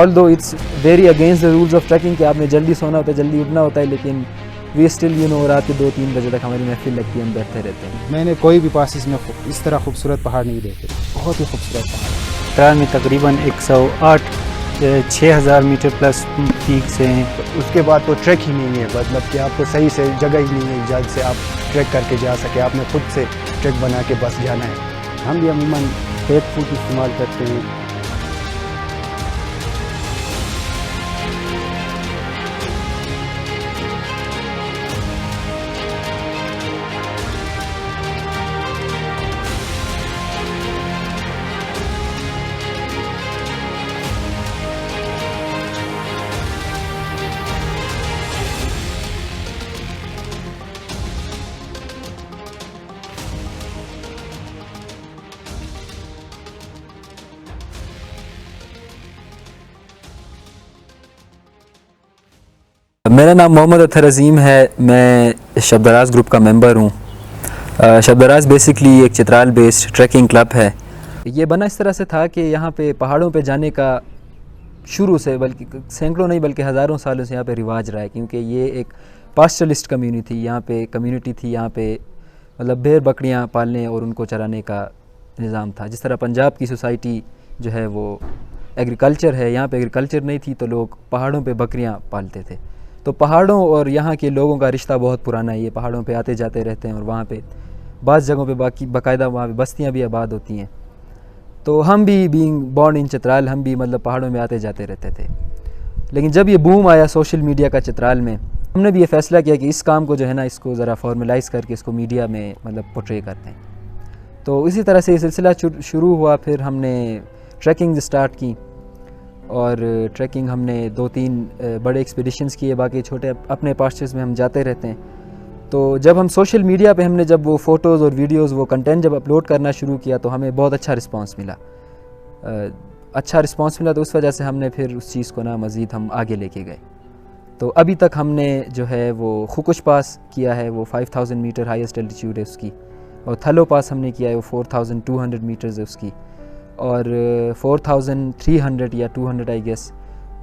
although it's very against the rules of trekking کہ آپ نے جلدی سونا ہوتا ہے, جلدی اٹھنا ہوتا ہے, لیکن we still رات کے 2-3 بجے تک ہماری محفل لگتی ہے, ہم بیٹھتے رہتے ہیں. میں نے کوئی بھی پاسز میں اس طرح خوبصورت پہاڑ نہیں دیکھے, بہت ہی خوبصورت پہاڑ. ترال میں تقریباً 108-6000 میٹر پلس پیکس ہیں. اس کے بعد تو ٹریک ہی نہیں ہے, مطلب کہ آپ کو صحیح سے جگہ ہی نہیں ہے جہاں سے آپ ٹریک کر کے جا سکے. آپ نے خود سے ٹریک بنا کے بس جانا ہے. ہم بھی عموماً پیک فوڈ استعمال کرتے ہیں. میرا نام محمد اطہر عظیم ہے, میں شب دراز گروپ کا ممبر ہوں. شب دراز بیسکلی ایک چترال بیسڈ ٹریکنگ کلب ہے. یہ بنا اس طرح سے تھا کہ یہاں پہ پہاڑوں پہ جانے کا شروع سے, بلکہ سینکڑوں نہیں بلکہ ہزاروں سالوں سے یہاں پہ رواج رہا ہے, کیونکہ یہ ایک پاسچرلسٹ کمیونٹی تھی. یہاں پہ کمیونٹی تھی, یہاں پہ مطلب بھیڑ بکریاں پالنے اور ان کو چرانے کا نظام تھا. جس طرح پنجاب کی سوسائٹی جو ہے وہ ایگریکلچر ہے, یہاں پہ ایگریکلچر نہیں تھی تو لوگ پہاڑوں پہ بکریاں پالتے تھے. تو پہاڑوں اور یہاں کے لوگوں کا رشتہ بہت پرانا ہے. یہ پہاڑوں پہ آتے جاتے رہتے ہیں اور وہاں پہ بعض جگہوں پہ باقاعدہ وہاں پہ بستیاں بھی آباد ہوتی ہیں. تو ہم بھی بینگ بورن ان چترال, ہم بھی مطلب پہاڑوں میں آتے جاتے رہتے تھے. لیکن جب یہ بوم آیا سوشل میڈیا کا چترال میں, ہم نے بھی یہ فیصلہ کیا کہ اس کام کو جو ہے نا, اس کو ذرا فارملائز کر کے اس کو میڈیا میں مطلب پورٹرے کرتے ہیں. تو اسی طرح سے یہ سلسلہ شروع ہوا. پھر ہم نے ٹریکنگ سٹارٹ کی, اور ٹریکنگ ہم نے 2-3 بڑے ایکسپیڈیشنز کیے, باقی چھوٹے اپنے پاسچرز میں ہم جاتے رہتے ہیں. تو جب ہم سوشل میڈیا پہ ہم نے جب وہ فوٹوز اور ویڈیوز وہ کنٹینٹ جب اپلوڈ کرنا شروع کیا تو ہمیں بہت اچھا رسپانس ملا. تو اس وجہ سے ہم نے پھر اس چیز کو نا مزید ہم آگے لے کے گئے. تو ابھی تک ہم نے جو ہے وہ خوکش پاس کیا ہے, وہ 5000 میٹر ہائیسٹ الٹیٹیوڈ ہے اس کی, اور تھلو پاس ہم نے کیا ہے وہ 4200 میٹرز ہے اس کی, اور 4300 یا 200 آئی گیس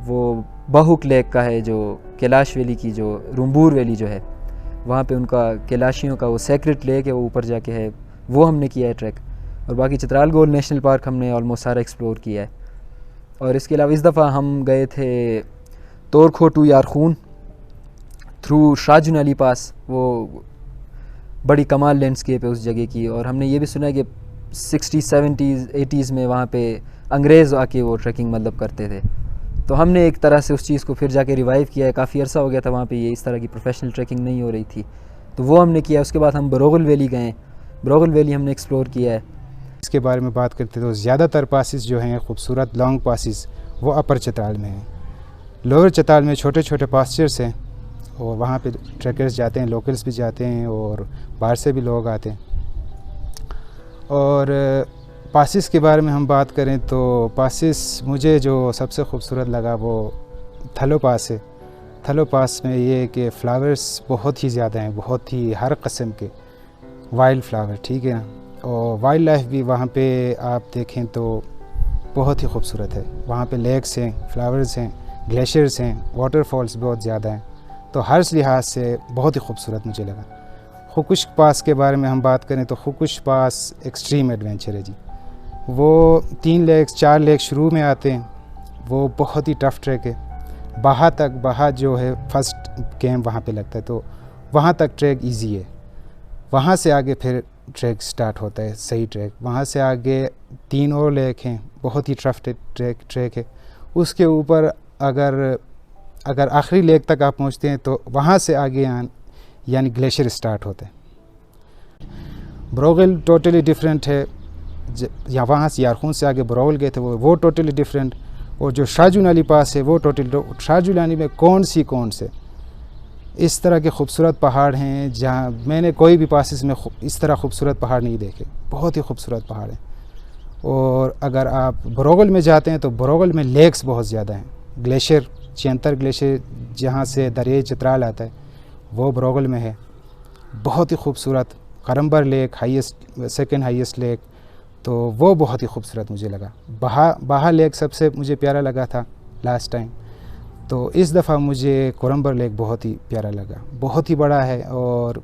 وہ بہوک لیک کا ہے, جو کیلاش ویلی کی جو رمبور ویلی جو ہے وہاں پہ ان کا کیلاشیوں کا وہ سیکرٹ لیک ہے, وہ اوپر جا کے ہے, وہ ہم نے کیا ہے ٹریک. اور باقی چترال گول نیشنل پارک ہم نے آلموسٹ سارا ایکسپلور کیا ہے. اور اس کے علاوہ اس دفعہ ہم گئے تھے تورکھو ٹو یارخون تھرو شاہجون علی پاس. وہ بڑی کمال لینڈسکیپ ہے اس جگہ کی, اور ہم نے یہ بھی سنا ہے کہ 60s 70s 80s میں وہاں پہ انگریز آ کے وہ ٹریکنگ مطلب کرتے تھے. تو ہم نے ایک طرح سے اس چیز کو پھر جا کے ریوائیو کیا ہے. کافی عرصہ ہو گیا تھا وہاں پہ یہ اس طرح کی پروفیشنل ٹریکنگ نہیں ہو رہی تھی, تو وہ ہم نے کیا. اس کے بعد ہم بروغل ویلی گئے, بروغل ویلی ہم نے ایکسپلور کیا ہے. اس کے بارے میں بات کرتے تو زیادہ تر پاسز جو ہیں خوبصورت لانگ پاسز وہ اپر چترال میں ہیں. لوور چترال میں چھوٹے چھوٹے پاسچرز ہیں, اور وہاں پہ ٹریکرز جاتے ہیں, لوکلز بھی جاتے ہیں, اور باہر سے بھی لوگ آتے ہیں. اور پاسز کے بارے میں ہم بات کریں تو پاسز مجھے جو سب سے خوبصورت لگا وہ تھلو پاس ہے. تھلو پاس میں یہ کہ فلاورز بہت ہی زیادہ ہیں, بہت ہی ہر قسم کے وائلڈ فلاور, ٹھیک ہے نا. اور وائلڈ لائف بھی وہاں پہ آپ دیکھیں تو بہت ہی خوبصورت ہے. وہاں پہ لیکس ہیں, فلاورز ہیں, گلیشیئرز ہیں, واٹر فالز بہت زیادہ ہیں. تو ہر لحاظ سے بہت ہی خوبصورت مجھے لگا. خوکش پاس کے بارے میں ہم بات کریں تو خوکش پاس ایکسٹریم ایڈونچر ہے جی. وہ 3 لیکس 4 لیک شروع میں آتے ہیں, وہ بہت ہی ٹف ٹریک ہے. بہا جو ہے فرسٹ کیمپ وہاں پہ لگتا ہے, تو وہاں تک ٹریک ایزی ہے. وہاں سے آگے پھر ٹریک سٹارٹ ہوتا ہے, صحیح ٹریک. وہاں سے آگے 3 اور لیک ہیں, بہت ہی ٹف ٹریک ہے. اس کے اوپر اگر آخری لیک تک آپ پہنچتے ہیں تو وہاں سے آگے یعنی گلیشیئر سٹارٹ ہوتے ہیں. بروغل ٹوٹلی ڈیفرنٹ ہے. یا وہاں سے یارخون سے آگے بروغل گئے تھے, وہ ٹوٹلی ڈیفرنٹ. اور جو شاہجون علی پاس ہے وہ شاہجون علی میں کون سے اس طرح کے خوبصورت پہاڑ ہیں جہاں میں نے کوئی بھی پاسز میں اس طرح خوبصورت پہاڑ نہیں دیکھے. بہت ہی خوبصورت پہاڑ ہیں. اور اگر آپ بروغل میں جاتے ہیں تو بروغل میں لیکس بہت زیادہ ہیں. گلیشیئر چینتر گلیشیئر جہاں سے دریائے چترال آتا ہے وہ بروغل میں ہے. بہت ہی خوبصورت. کرمبر لیک سیکنڈ ہائیسٹ لیک, تو وہ بہت ہی خوبصورت مجھے لگا. بہا لیک سب سے مجھے پیارا لگا تھا. Last time. تو اس دفعہ مجھے کورمبر لیک بہت ہی پیارا لگا. بہت ہی بڑا ہے اور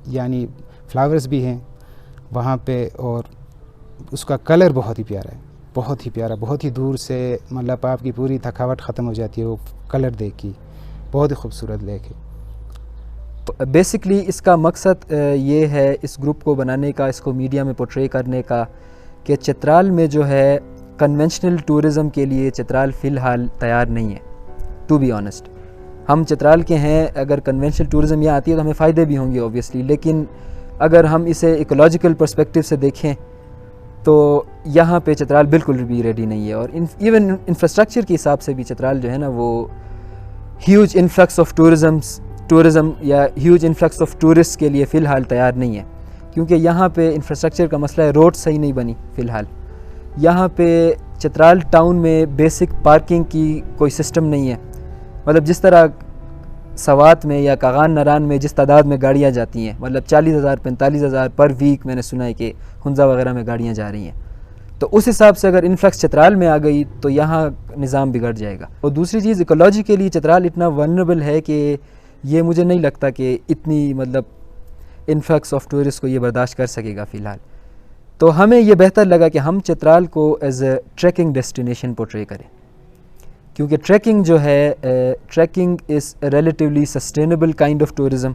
یعنی فلاورز بھی ہیں وہاں پہ, اور اس کا کلر بہت ہی پیارا ہے, بہت ہی پیارا. بہت ہی دور سے مطلب آپ کی پوری تھکاوٹ ختم ہو جاتی ہے وہ کلر دیکھ کے. بہت ہی خوبصورت لیک ہے. بیسکلی اس کا مقصد یہ ہے اس گروپ کو بنانے کا, اس کو میڈیا میں پورٹری کرنے کا, کہ چترال میں جو ہے کنونشنل ٹورزم کے لیے چترال فی الحال تیار نہیں ہے. ٹو بی آنیسٹ, ہم چترال کے ہیں, اگر کنونشنل ٹورزم یہاں آتی ہے تو ہمیں فائدے بھی ہوں گے اوبویسلی, لیکن اگر ہم اسے ایکولوجیکل پرسپیکٹیو سے دیکھیں تو یہاں پہ چترال بالکل بھی ریڈی نہیں ہے. اور ایون انفراسٹرکچر کے حساب سے بھی چترال جو ہے نا وہ ہیوج انفلکس آف ٹورزم یا ہیوج انفلکس آف ٹورسٹ کے لیے فی الحال تیار نہیں ہے, کیونکہ یہاں پہ انفراسٹرکچر کا مسئلہ ہے. روڈ صحیح نہیں بنی فی الحال یہاں پہ. چترال ٹاؤن میں بیسک پارکنگ کی کوئی سسٹم نہیں ہے. مطلب جس طرح سوات میں یا کاغان نران میں جس تعداد میں گاڑیاں جاتی ہیں, مطلب 40,000 45,000 پر ویک میں نے سنا ہے کہ ہنزا وغیرہ میں گاڑیاں جا رہی ہیں, تو اس حساب سے اگر انفلکس چترال میں آ گئی تو یہاں نظام بگڑ جائے گا. اور دوسری چیز ایکولوجیکلی چترال اتنا ولنریبل ہے کہ یہ مجھے نہیں لگتا کہ اتنی مطلب انفلکس آف ٹورسٹ کو یہ برداشت کر سکے گا فی الحال. تو ہمیں یہ بہتر لگا کہ ہم چترال کو as a trekking destination portray کریں, کیونکہ ٹریکنگ جو ہے trekking is relatively sustainable kind of tourism,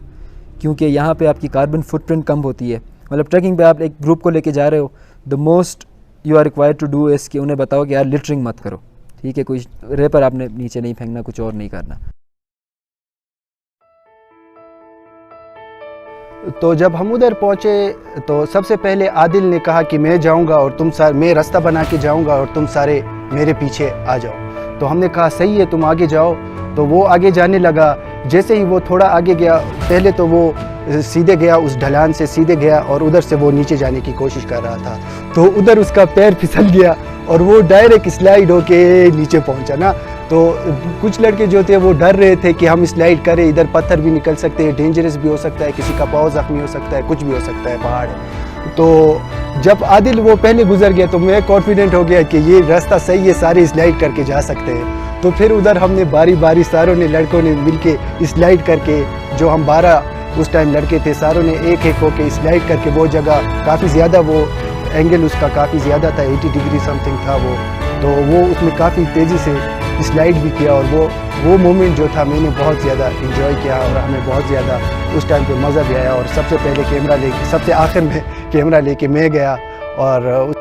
کیونکہ یہاں پہ آپ کی کاربن فٹ پرنٹ کم ہوتی ہے. مطلب ٹریکنگ پہ آپ ایک گروپ کو لے کے جا رہے ہو, the most you are required to do اس کہ انہیں بتاؤ کہ یار لٹرنگ مت کرو, ٹھیک ہے, کوئی ریپر آپ نے نیچے نہیں پھینکنا, کچھ اور نہیں کرنا. تو جب ہم ادھر پہنچے تو سب سے پہلے عادل نے کہا کہ میں جاؤں گا اور میں راستہ بنا کے جاؤں گا اور تم سارے میرے پیچھے آ جاؤ. تو ہم نے کہا صحیح ہے تم آگے جاؤ. تو وہ آگے جانے لگا. جیسے ہی وہ تھوڑا آگے گیا, پہلے تو وہ سیدھے گیا, اس ڈھلان سے سیدھے گیا اور ادھر سے وہ نیچے جانے کی کوشش کر رہا تھا. تو ادھر اس کا پیر پھسل گیا اور وہ ڈائریکٹ سلائیڈ ہو کے نیچے پہنچا نا. تو کچھ لڑکے جو تھے وہ ڈر رہے تھے کہ ہم سلائیڈ کریں, ادھر پتھر بھی نکل سکتے ہیں, ڈینجرس بھی ہو سکتا ہے, کسی کا پاؤں زخمی ہو سکتا ہے, کچھ بھی ہو سکتا ہے, پہاڑ ہے. تو جب عادل وہ پہلے گزر گیا تو میں کانفیڈنٹ ہو گیا کہ یہ راستہ صحیح ہے, سارے سلائیڈ کر کے جا سکتے ہیں. تو پھر ادھر ہم نے باری باری ساروں نے لڑکوں نے مل کے سلائیڈ کر کے, جو ہم 12 اس ٹائم لڑکے تھے, ساروں نے ایک ایک ہو کے سلائیڈ کر کے وہ جگہ کافی زیادہ, وہ اینگل اس کا کافی زیادہ تھا, 80 ڈگری سم تھنگ تھا وہ. تو وہ اس میں کافی تیزی سے سلائیڈ بھی کیا اور وہ مومنٹ جو تھا میں نے بہت زیادہ انجوائے کیا اور ہمیں بہت زیادہ اس ٹائم پہ مزہ بھی آیا. اور سب سے پہلے کیمرہ لے کے, سب سے آخر میں کیمرہ لے کے میں گیا. اور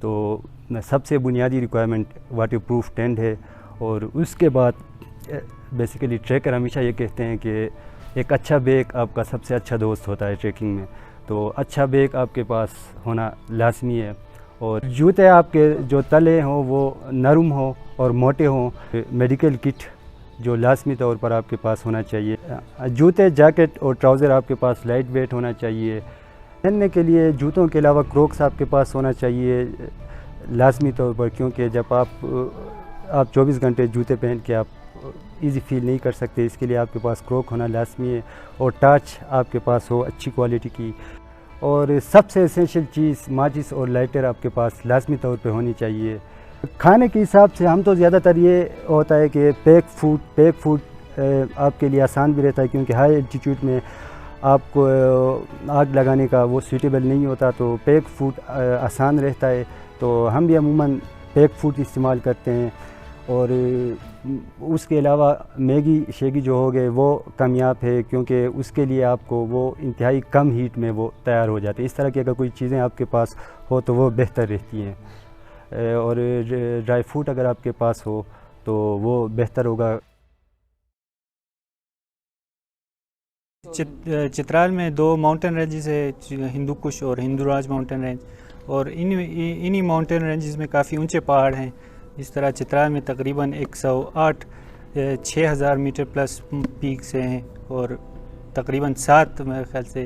تو سب سے بنیادی ریکوائرمنٹ واٹر پروف ٹینٹ ہے. اور اس کے بعد بیسیکلی ٹریکر ہمیشہ یہ کہتے ہیں کہ ایک اچھا بیگ آپ کا سب سے اچھا دوست ہوتا ہے ٹریکنگ میں. تو اچھا بیگ آپ کے پاس ہونا لازمی ہے. اور جوتے آپ کے جو تلے ہوں وہ نرم ہوں اور موٹے ہوں. میڈیکل کٹ جو لازمی طور پر آپ کے پاس ہونا چاہیے. جوتے, جیکٹ اور ٹراؤزر آپ کے پاس لائٹ ویٹ ہونا چاہیے. پہننے کے لیے جوتوں کے علاوہ کروکس آپ کے پاس ہونا چاہیے لازمی طور پر, کیونکہ جب آپ 24 گھنٹے جوتے پہن کے آپ ایزی فیل نہیں کر سکتے, اس کے لیے آپ کے پاس کروک ہونا لازمی ہے. اور ٹارچ آپ کے پاس ہو اچھی کوالٹی کی. اور سب سے اسینشیل چیز ماچس اور لائٹر آپ کے پاس لازمی طور پہ ہونی چاہیے. کھانے کے حساب سے ہم تو زیادہ تر یہ ہوتا ہے کہ پیک فوڈ آپ کے لیے آسان بھی رہتا ہے, کیونکہ ہائی الٹیٹیوڈ میں آپ کو آگ لگانے کا وہ سوٹیبل نہیں ہوتا, تو پیک فوڈ آسان رہتا ہے. تو ہم بھی عموماً پیک فوڈ استعمال کرتے ہیں. اور اس کے علاوہ میگی شیگی جو ہو گئے وہ کامیاب ہے, کیونکہ اس کے لیے آپ کو وہ انتہائی کم ہیٹ میں وہ تیار ہو جاتے ہیں. اس طرح کی اگر کوئی چیزیں آپ کے پاس ہو تو وہ بہتر رہتی ہیں. اور ڈرائی فروٹ اگر آپ کے پاس ہو تو وہ بہتر ہوگا. چترال میں 2 ماؤنٹین رینجز ہے, ہندو کش اور ہندو راج ماؤنٹین رینج. اور انہی ماؤنٹین رینجز میں کافی اونچے پہاڑ ہیں. جس طرح چترال میں تقریباً 108 6,000 میٹر پلس پیک سے ہیں, اور تقریباً 7 میرے خیال سے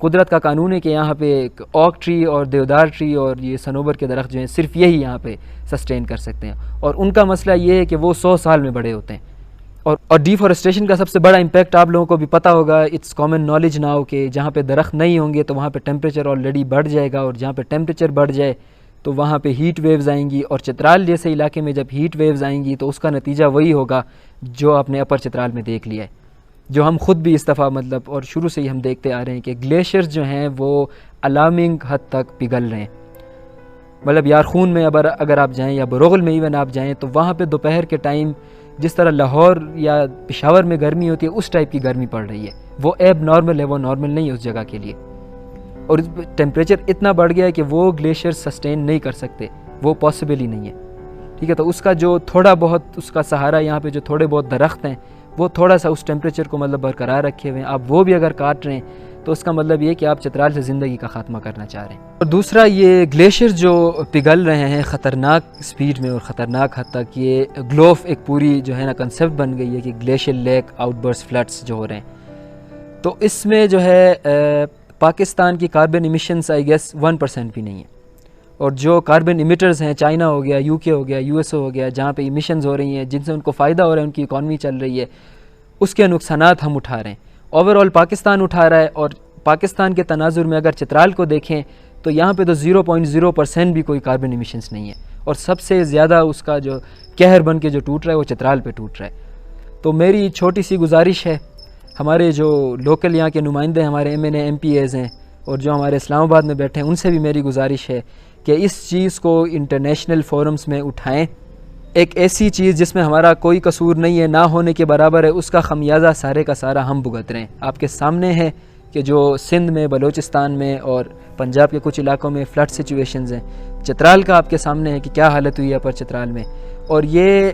قدرت کا قانون ہے کہ یہاں پہ ایک اوک ٹری اور دیودار ٹری اور یہ صنوبر کے درخت جو ہیں صرف یہی یہاں پہ سسٹین کر سکتے ہیں، اور ان کا مسئلہ یہ ہے کہ وہ 100 سال میں بڑے ہوتے ہیں۔ اور ڈیفورسٹیشن کا سب سے بڑا امپیکٹ آپ لوگوں کو بھی پتہ ہوگا، اٹس کامن نالج ناؤ کہ جہاں پہ درخت نہیں ہوں گے تو وہاں پہ ٹیمپریچر آلریڈی بڑھ جائے گا، اور جہاں پہ ٹیمپریچر بڑھ جائے تو وہاں پہ ہیٹ ویوز آئیں گی، اور چترال جیسے علاقے میں جب ہیٹ ویوز آئیں گی تو اس کا نتیجہ وہی ہوگا جو آپ نے اپر چترال میں دیکھ لیا ہے، جو ہم خود بھی اس دفعہ مطلب اور شروع سے ہی ہم دیکھتے آ رہے ہیں کہ گلیشیئرز جو ہیں وہ الارمنگ حد تک پگھل رہے ہیں۔ مطلب یارخون میں اگر آپ جائیں یا بروغل میں ایون آپ جائیں تو وہاں پہ دوپہر کے ٹائم جس طرح لاہور یا پشاور میں گرمی ہوتی ہے اس ٹائپ کی گرمی پڑ رہی ہے، وہ ایب نارمل ہے، وہ نارمل نہیں ہے اس جگہ کے لیے، اور ٹیمپریچر اتنا بڑھ گیا ہے کہ وہ گلیشیئر سسٹین نہیں کر سکتے، وہ پاسبل ہی نہیں ہے، ٹھیک ہے۔ تو اس کا جو تھوڑا بہت اس کا سہارا یہاں پہ جو تھوڑے بہت درخت ہیں وہ تھوڑا سا اس ٹیمپریچر کو مطلب برقرار رکھے ہوئے ہیں، آپ وہ بھی اگر کاٹ رہے ہیں تو اس کا مطلب یہ کہ آپ چترال سے زندگی کا خاتمہ کرنا چاہ رہے ہیں۔ اور دوسرا یہ گلیشیئر جو پگھل رہے ہیں خطرناک سپیڈ میں اور خطرناک حد تک، یہ گلوف ایک پوری جو ہے نا کنسیپٹ بن گئی ہے کہ گلیشیئر لیک آؤٹ برس فلڈس جو ہو رہے ہیں، تو اس میں جو ہے پاکستان کی کاربن ایمیشنز آئی گیس 1% بھی نہیں ہے، اور جو کاربن ایمیٹرز ہیں چائنا ہو گیا، یو کے ہو گیا، یو ایس اے ہو گیا، جہاں پہ ایمیشنز ہو رہی ہیں جن سے ان کو فائدہ ہو رہا ہے، ان کی اکانومی چل رہی ہے، اس کے نقصانات ہم اٹھا رہے ہیں، اوور آل پاکستان اٹھا رہا ہے۔ اور پاکستان کے تناظر میں اگر چترال کو دیکھیں تو یہاں پہ تو 0.0% بھی کوئی کاربن ایمیشنز نہیں ہے، اور سب سے زیادہ اس کا جو قہر بن کے جو ٹوٹ رہا ہے وہ چترال پہ ٹوٹ رہا ہے۔ تو میری چھوٹی سی گزارش ہے، ہمارے جو لوکل یہاں کے نمائندے ہمارے M N A M P As ہیں اور جو ہمارے اسلام آباد میں بیٹھے ہیں، ان سے بھی میری گزارش ہے کہ اس چیز کو انٹرنیشنل فورمز میں اٹھائیں، ایک ایسی چیز جس میں ہمارا کوئی قصور نہیں ہے، نہ ہونے کے برابر ہے، اس کا خمیازہ سارے کا سارا ہم بھگت رہے ہیں۔ آپ کے سامنے ہے کہ جو سندھ میں، بلوچستان میں اور پنجاب کے کچھ علاقوں میں فلڈ سچویشنز ہیں، چترال کا آپ کے سامنے ہے کہ کیا حالت ہوئی ہے پر چترال میں، اور یہ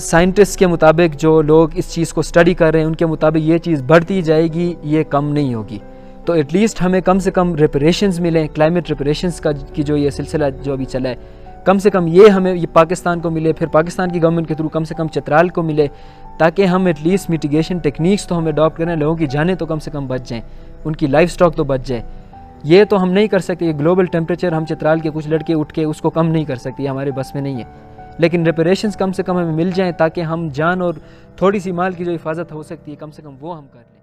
سائنٹسٹ کے مطابق جو لوگ اس چیز کو سٹڈی کر رہے ہیں ان کے مطابق یہ چیز بڑھتی جائے گی، یہ کم نہیں ہوگی۔ تو ایٹ لیسٹ ہمیں کم سے کم ریپریشنز ملیں، کلائمیٹ ریپریشنز کی جو یہ سلسلہ جو ابھی چلا ہے، کم سے کم یہ ہمیں یہ پاکستان کو ملے، پھر پاکستان کی گورنمنٹ کے تھرو کم سے کم چترال کو ملے، تاکہ ہم ایٹ لیسٹ میٹیگیشن ٹیکنیکس تو ہم اڈاپٹ کریں، لوگوں کی جانیں تو کم سے کم بچ جائیں، ان کی لائف سٹاک تو بچ جائے۔ یہ تو ہم نہیں کر سکتے، گلوبل ٹیمپریچر ہم چترال کے کچھ لڑکے اٹھ کے اس کو کم نہیں کر سکتے، یہ ہمارے بس میں نہیں ہے، لیکن ریپریشنز کم سے کم ہمیں مل جائیں تاکہ ہم جان اور تھوڑی سی مال کی جو حفاظت ہو سکتی ہے کم سے کم وہ ہم کر لیں۔